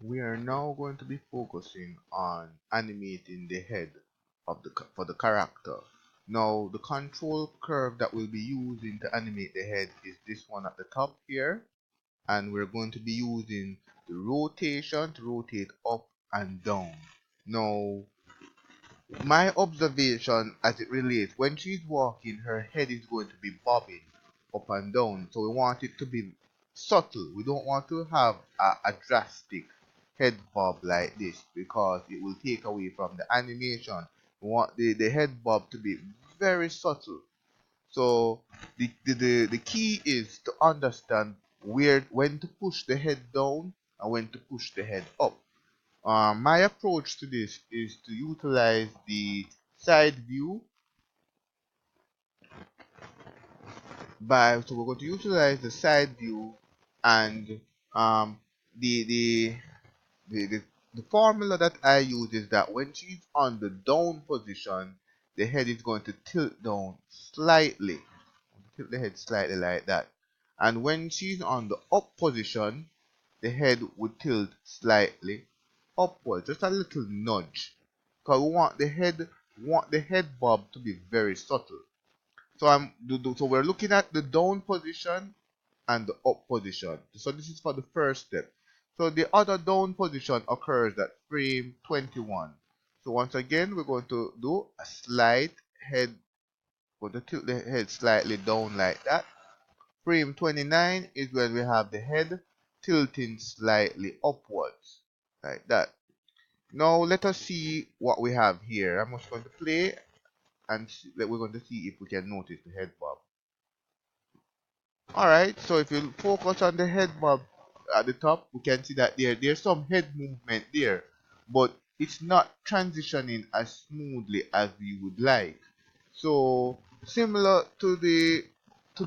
We are now going to be focusing on animating the head of for the character. Now, the control curve that we'll be using to animate the head is this one at the top here, and we're going to be using the rotation to rotate up and down. Now, my observation as it relates, when she's walking, her head is going to be bobbing up and down. So we want it to be subtle. We don't want to have a drastic head bob like this because it will take away from the animation. We want the head bob to be very subtle. So the key is to understand when to push the head down and when to push the head up. My approach to this is to utilize the side view so we're going to utilize the side view and um, the, the, the, the, the formula that I use is that when she's on the down position, the head is going to tilt down slightly, tilt the head slightly like that. And when she's on the up position, the head would tilt slightly upward, just a little nudge. Because we want the head bob to be very subtle. So so we're looking at the down position and the up position. So this is for the first step. So the other down position occurs at frame 21. So once again, we're going to do a slight head, going to tilt the head slightly down like that. Frame 29 is when we have the head tilting slightly upwards, like that. Now let us see what we have here. I'm just going to play and we're going to see if we can notice the head bob. Alright, so if you focus on the head bob at the top, we can see that there's some head movement there, but it's not transitioning as smoothly as we would like. So similar to the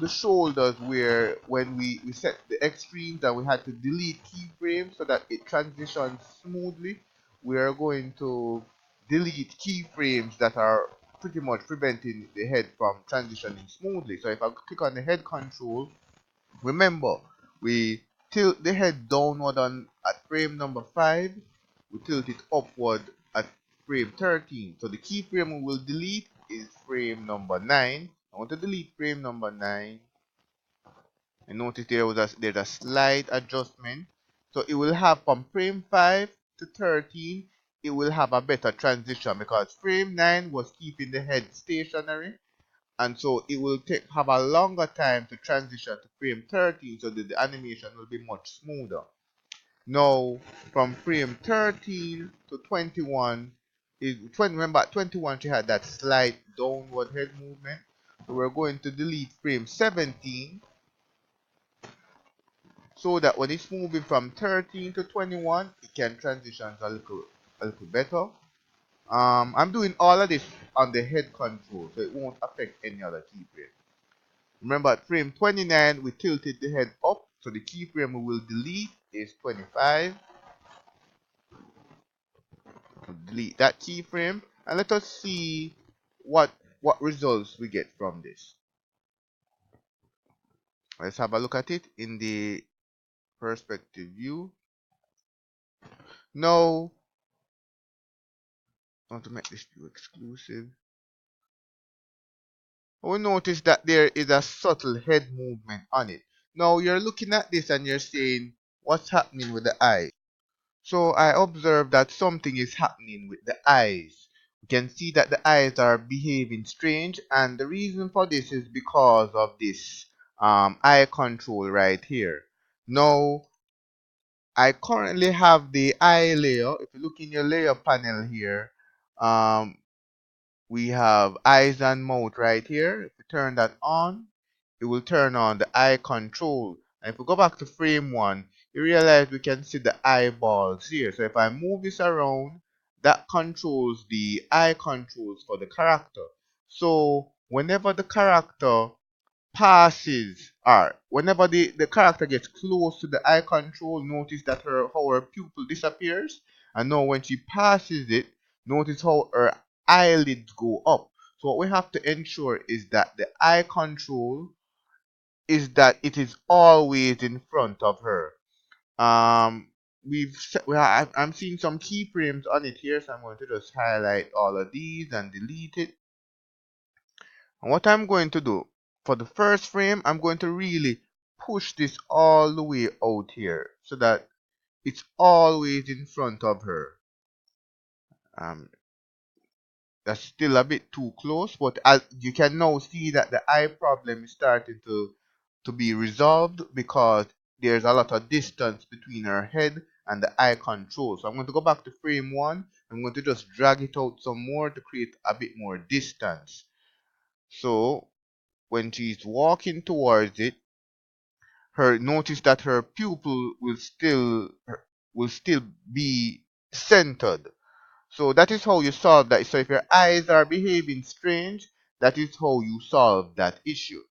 shoulders where when we set the extremes and we had to delete keyframes so that it transitions smoothly, we are going to delete keyframes that are pretty much preventing the head from transitioning smoothly. So if I click on the head control, remember we tilt the head downward at frame number 5, we tilt it upward at frame 13. So the keyframe we will delete is frame number 9. I want to delete frame number 9. And notice there's a slight adjustment. So it will have from frame 5 to 13, it will have a better transition because frame 9 was keeping the head stationary, and so it will have a longer time to transition to frame 13 so that the animation will be much smoother. Now from frame 13 to 21 remember at 21 she had that slight downward head movement, so we're going to delete frame 17 so that when it's moving from 13 to 21, it can transition a little better. I'm doing all of this on the head control, so it won't affect any other keyframe. Remember at frame 29, we tilted the head up, so the keyframe we will delete is 25. Delete that keyframe, and let us see what results we get from this. Let's have a look at it in the perspective view. Now, I want to make this view exclusive. We notice that there is a subtle head movement on it. Now you're looking at this and you're saying, what's happening with the eye? So I observe that something is happening with the eyes. We can see that the eyes are behaving strange, and the reason for this is because of this eye control right here. Now I currently have the eye layer. If you look in your layer panel here, um, we have eyes and mouth right here. If we turn that on, it will turn on the eye control. And if we go back to frame 1, you realize we can see the eyeballs here. So if I move this around, that controls the eye controls for the character. So whenever the character passes, or whenever the character gets close to the eye control, notice that how her pupil disappears. And now when she passes it, notice how her eyelids go up. So what we have to ensure is that the eye control is that it is always in front of her. I'm seeing some keyframes on it here, so I'm going to just highlight all of these and delete it. And what I'm going to do for the first frame, I'm going to really push this all the way out here so that it's always in front of her. Um, that's still a bit too close, but as you can now see that the eye problem is starting to be resolved because there's a lot of distance between her head and the eye control. So I'm going to go back to frame 1. I'm going to just drag it out some more to create a bit more distance. So when she's walking towards it, notice that her pupil will still be centered. So that is how you solve that. So if your eyes are behaving strange, that is how you solve that issue.